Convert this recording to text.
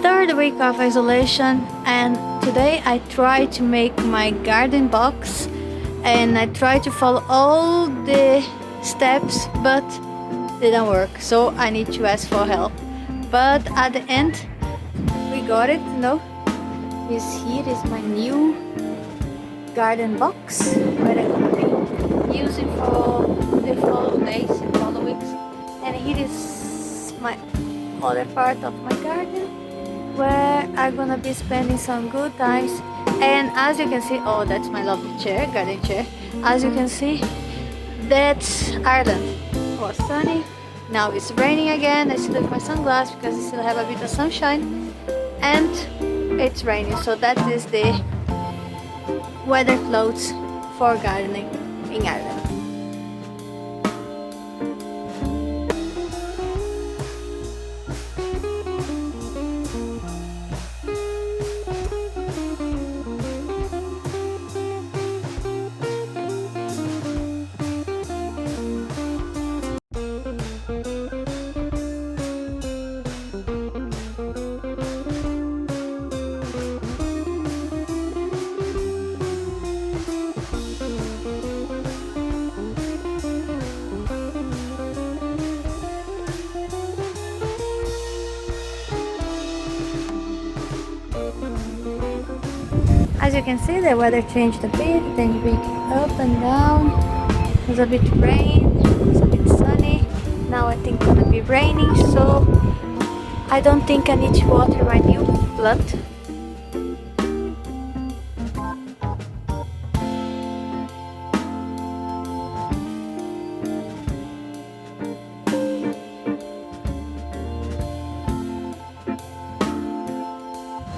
third week of isolation, and today I tried to make my garden box and I tried to follow all the steps, but didn't work, so I need to ask for help. But at the end we got it, here is my new garden box that I'm gonna be using for the follow days and follow weeks. And here is my other part of my garden where I'm gonna be spending some good times. And as you can see, oh, that's my lovely chair, garden chair. As you can see, that's Ireland. It was sunny, now it's raining again. I still have my sunglasses because I still have a bit of sunshine, and it's raining. So that is the weather clothes for gardening in Ireland. As you can see, the weather changed a bit, then we up and down. It was a bit rain, it was a bit sunny. Now I think it's gonna be raining, so I don't think I need to water my new plant.